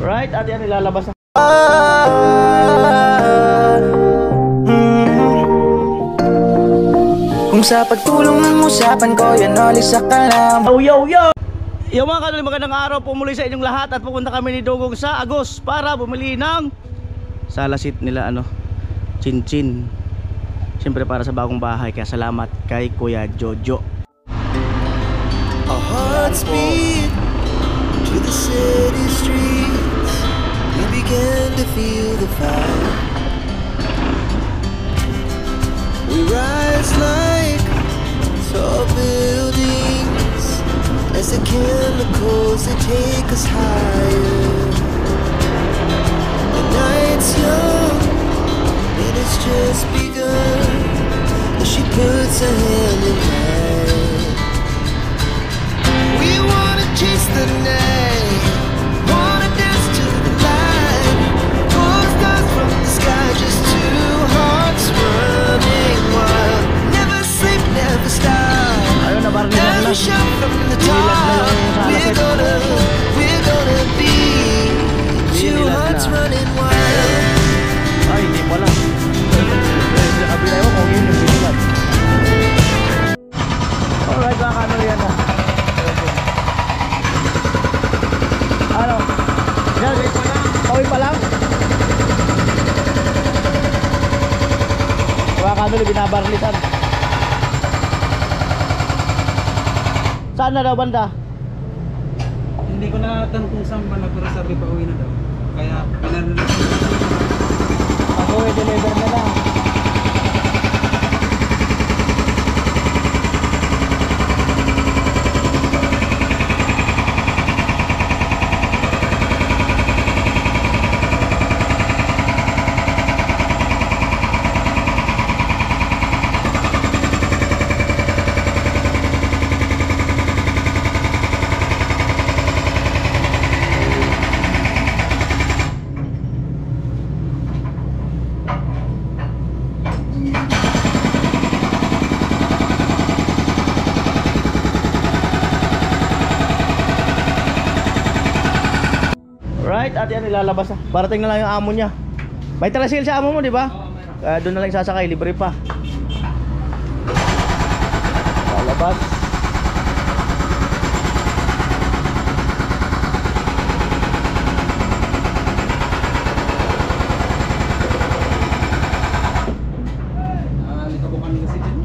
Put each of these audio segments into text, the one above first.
Right, at yan ilalabas na. Kung sa pagtulong ng usapan ko, yan alis sa kalam. Yo! Yung mga kanuli, magandang araw po muli sa inyong lahat. At pupunta kami ni Dugong sa Agos para bumili ng salasit nila, Chin-chin. Siyempre para sa bagong bahay. Kaya salamat kay Kuya Jojo. Our hearts beat to the city streets. We began to feel the fire. We rise like tall buildings as the chemicals they take us higher. The night's young and it's just begun as she puts her hand in mine. We wanna chase the night, wanna dance to the light, pull stars from the sky, just two hearts running wild. Never sleep, never stop. Ayun, nabarnihan na. Never shut from the top. We're gonna be two hearts running wild. Ay, hindi pala. Sa kabila mo kung yun yung binulat. Alright, mga kanuli yan na. Ano? Yan, tawin pa lang. Mga kanuli, binabarlitan. Saan na daw banda? Hindi ko na tanong kung saan ba pero sabi pa uwi na daw. Kaya pinaranasan ko. Ako, i-deliver na lang. At yan ilalabas na. Parating na lang yung amo niya. May talasil sa amo mo, di ba? Kaya doon na lang sasakay, libre pa. Lalabas. Nakabukan kasi dyan.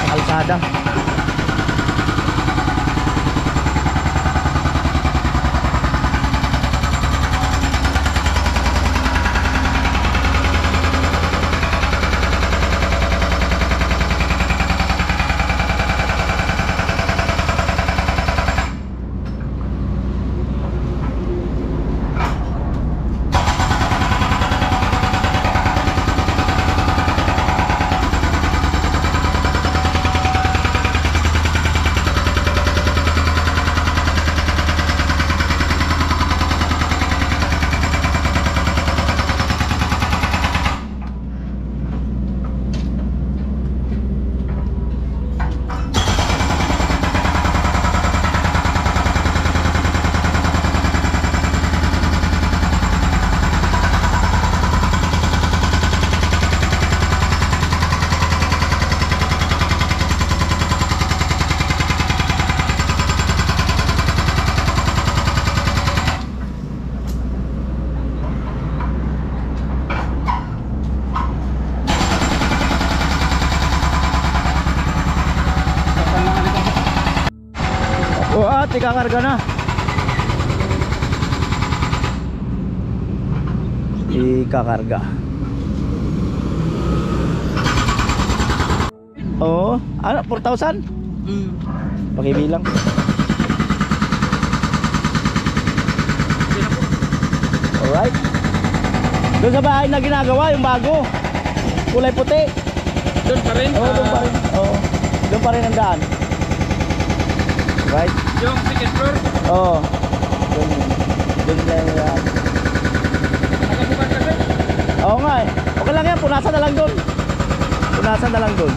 Kalsada. at ikakarga na. Ikakarga. Oo. Ano? 4,000? Pakibilang. Alright. Doon sa bahay na ginagawa, yung bago. Kulay puti. Doon pa rin? Oo, doon pa rin. Oo. Doon pa rin ang daan. Right? Yung second floor? Oo. Doon. Doon na yung daan. Nakabukan kasi? Oo nga eh. Okay lang yan, punasan na lang doon. Punasan na lang doon.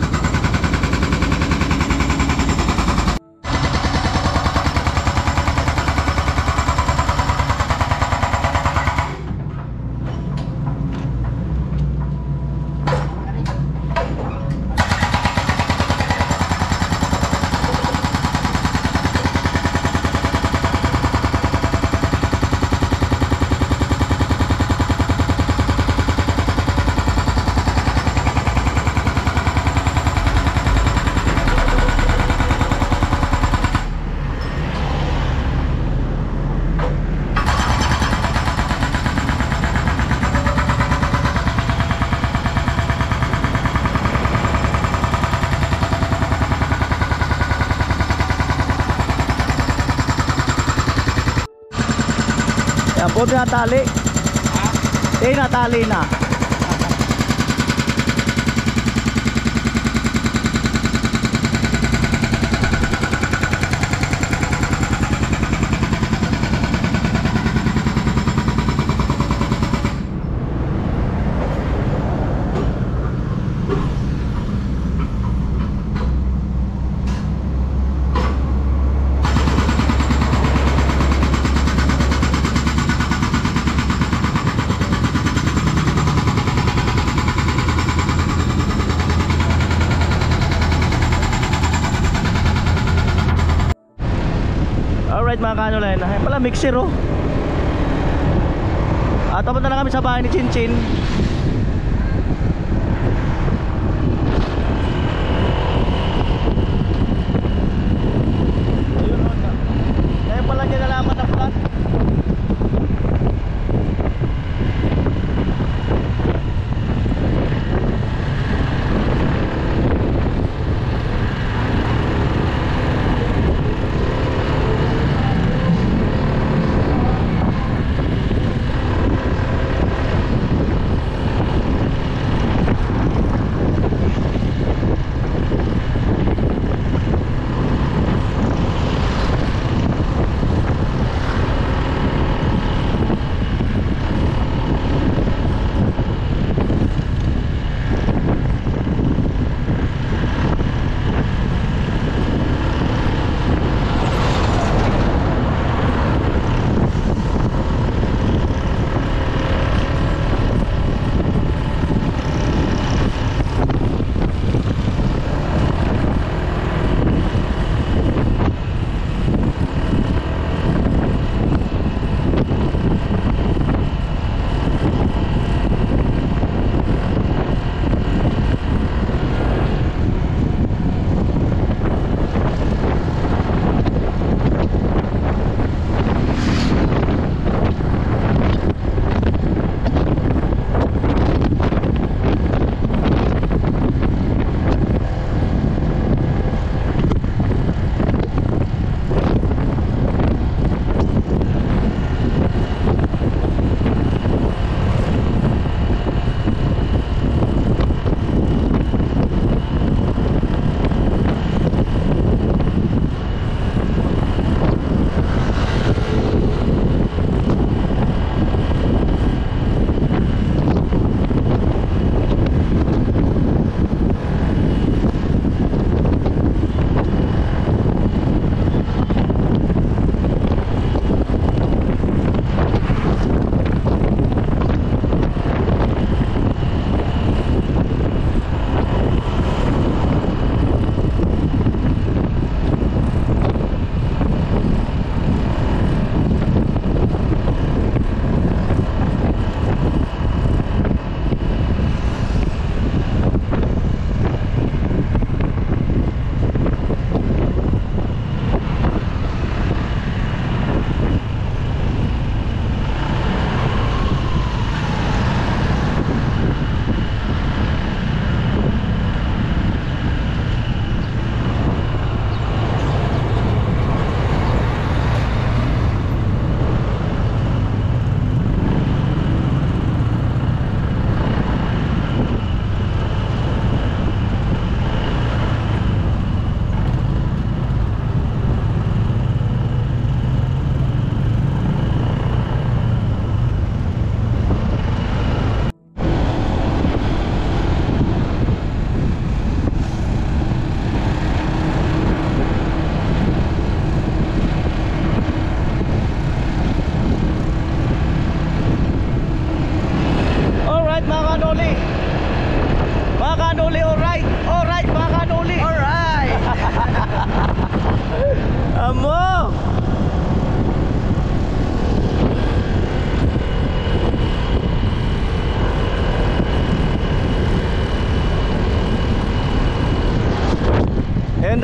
Yan po tinatali. Natali na. Alright mga kanolay, ayan pala mixer oh. At tapos na kami sa bahay ni Chinchin. Ayun oh, kaya pala niya nalaman ang flat.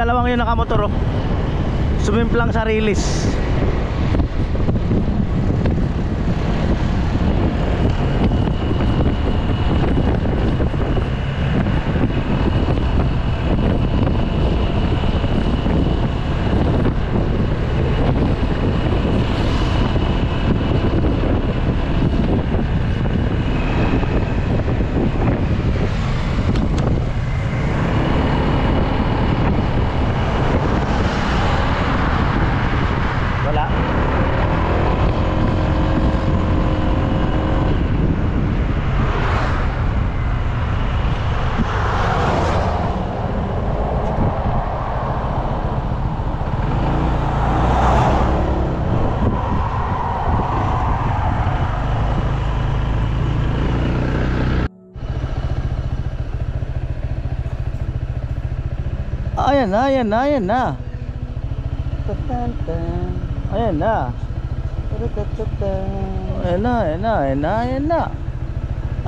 dalawang yun nakamotor oh. Sumimplang sa release. Wala. Ayan na, ayan na, ayan na. Tan-tan-tan. Ayan na. Ayan na, ayan na, ayan na, ayan na.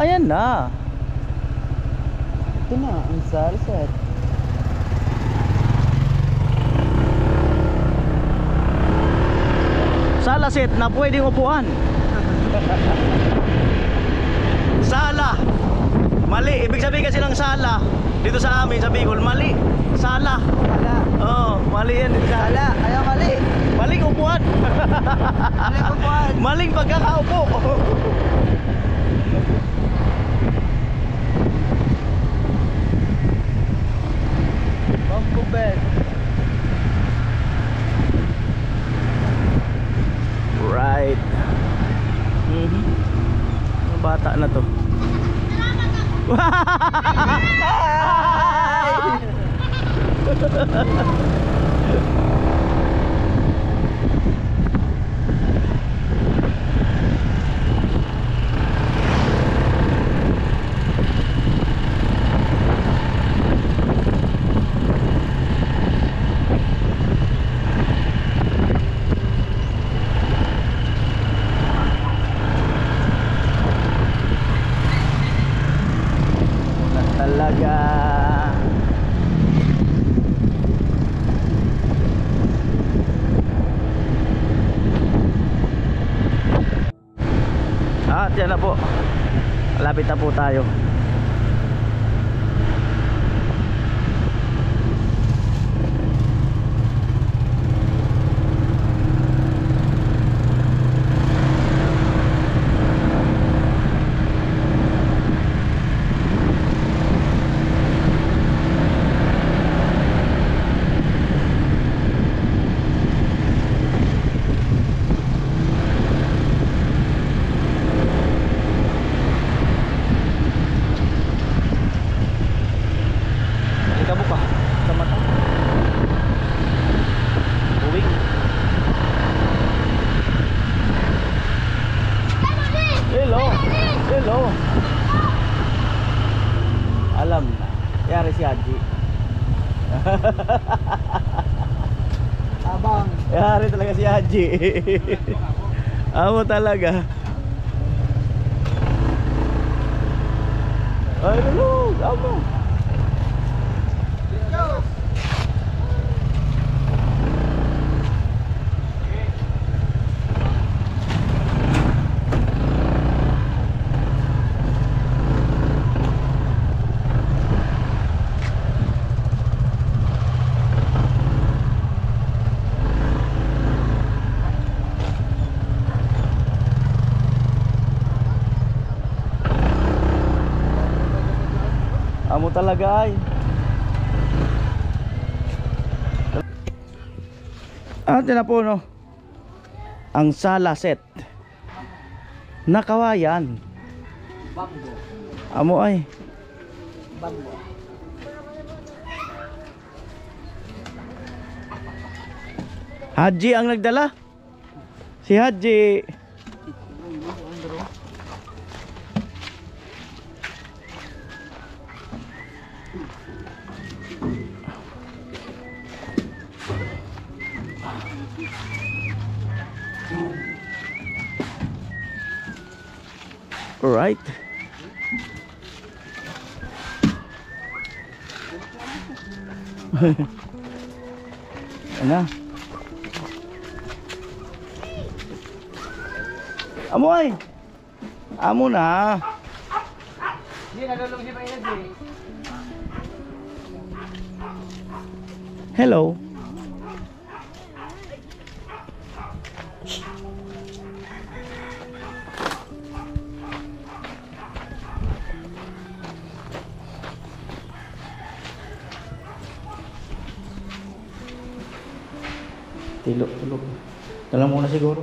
Ayan na. Ito na, ang sunset. Salaset na pwedeng upuan. Sala. Mali, ibig sabihin kasi ng sala dito sa amin sa Bicol, mali. Sala. Wala. Oh, mali yan. Wala. Ayaw mali. Maling upuan. Maling upuan. Maling pagkakaupo. Bamboo bed. Right. Ang bata na to. Talaga. At yan na po. Malapit na po tayo. Kabuka sa mata. Uwing. Hello. Hello. Alam na. Yari si Haji. Abang. Yari talaga si Haji. Amo talaga. Ay, hello. Amo. Amo talaga ay. At na po no. Ang Salaset. Nakawayan. Bamboo. Amo ay. Bamboo. Haji ang nagdala. Si Haji. Alright. Ayan na. Amoy! Amo na. Hello. Tulog. Dala muna siguro.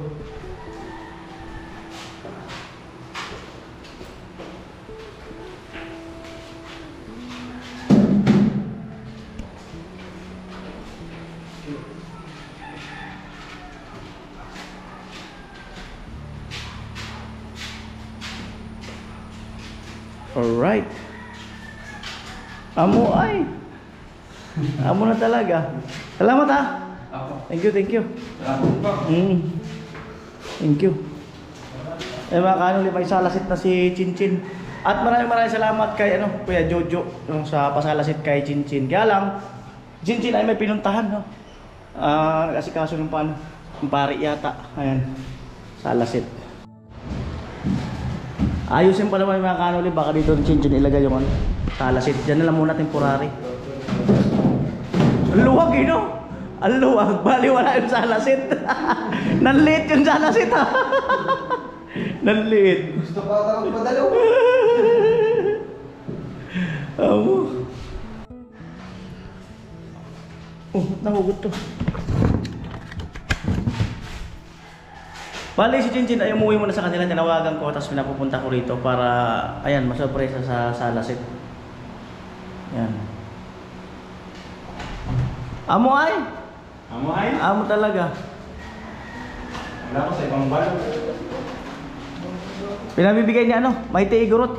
Alright. Amo ay. Amo na talaga. Salamat ha. Thank you. Thank you. Eh mga kanuli, may salasit na si Chinchin. At maraming salamat kay Kuya Jojo yung sa pasalasit kay Chinchin. Kaya lang, Chinchin ay may pinuntahan, no? Nag-asikaso ng pari yata. Ayan. Salasit. Ayusin pa naman mga kanuli, baka dito ng Chinchin ilagay yung salasit. Diyan na lang muna temporary. Ang luwag eh, no? Ang luwag, bali wala yung salasit. Nanliit yung salasit ha. Nanliit. Gusto pa ako magpadalo. Amo. Oh, nahugot to. Bali si Chinchin ay umuwi muna sa kanila, tinawagan ko tapos pinapupunta ko rito para ayan, masurpresa sa salasit. Yan. Amo ay? Amo talaga. Wala ko sa ibang balo. Pinabibigay niya Mighty Igorot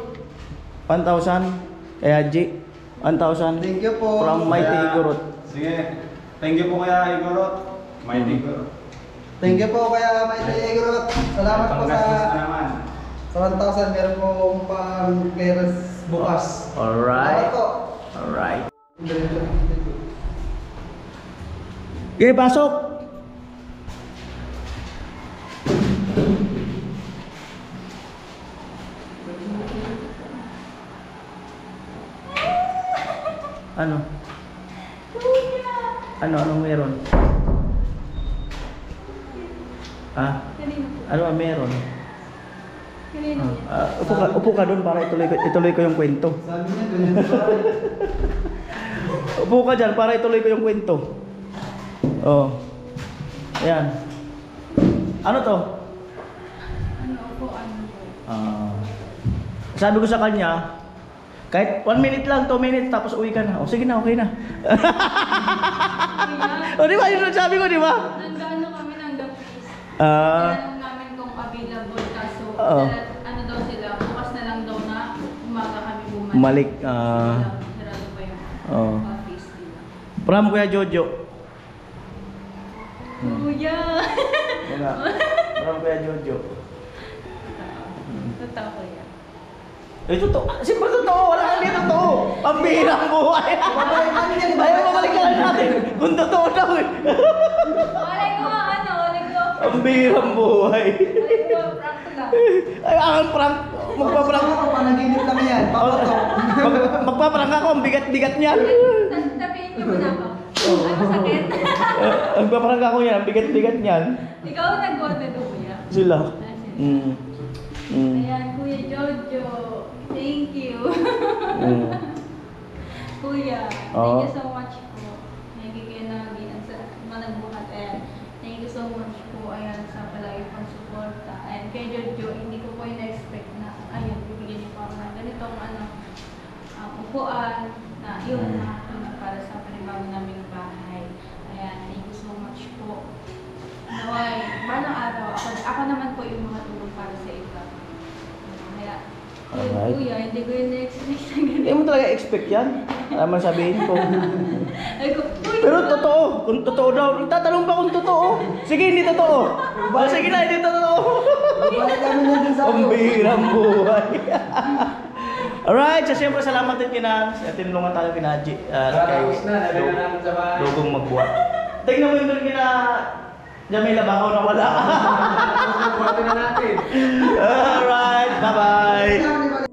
1,000. Kaya G 1,000. Thank you po. From Mighty Igorot. Sige. Thank you po kaya Igorot. Mighty Igorot. Thank you po kaya Mighty Igorot. Salamat po Panggastos na naman. sa 1,000. Meron po akong pang-clearance bukas. Alright. Salamat po. Alright. Okay, pasok. Ano? Anong meron? Ano ang meron? Upo ka doon para ituloy ko yung kwento. Sabi niya, ganyan pa. Upo ka dyan para ituloy ko yung kwento. Oh. Ayan. Ano to? Sabi ko sa kanya, kahit 1 minute lang, 2 minutes, tapos uwi ka na. O sige na, okay na. O di ba, yun ang sabi ko, di ba? Nandano kami ng gapis. Ah. Tinanong namin kung available kaso Oo. ano daw sila, bukas na lang daw na umaga kami bumalik. Malik. Sarado pa yung Oo. office nila. From Kuya Jojo. Kuya! Wala. From Kuya Jojo. Totoo ko yan. Eh, totoo. Siyempre totoo. Wala kang hindi totoo. Pambihirang buhay. Ayaw mabalik ka lang natin. Kung totoo daw eh. Walay ko nga walay ko. Pambihirang buhay. Walay ko, prank ko lang. Ay, akan prank. Magpaprank. Panaginip lang yan. Magpaprank ako. Ang bigat-bigat niyan. Tapiin niyo muna ako. Ay, masakit. Magpaprank ako yan. Ang bigat-bigat niyan. Ikaw ang nag-order do, kuya. Sila. Ayan, Kuya Jojo. Thank you. Kuya, Oo. thank you so much po. Nagiginaginan sa managbuhat. Ayan, thank you so much po. Ayan, sa palagi pang suporta. And kay Jojo, hindi ko po in-expect na, ayun, bibigyan niyo po ako ng ganitong upuan na yun para sa panibago naming bahay. Ayan, thank you so much po. Naway, balang araw, ako naman po yung makatulong para sa iba. Kaya, Alright. Kuya, hindi ko yun na-expect na ganito. Hindi mo talaga expect yan. Ano man sabihin ko. Ay ko, uy! Pero totoo. Kung totoo daw. Tatanong pa kung totoo. Sige, hindi totoo. Sige na, hindi totoo. Balik kami na din sa Ang bihirang buhay. Alright, so siyempre salamat din kina tinulungan tayo kina Haji at kay Tapos na, nalagyan namin sa bahay. Dugong Magbuhat. Tingnan mo yung doon kina Jamila Bahaw na wala. Buhatin na natin. Alright, bye-bye.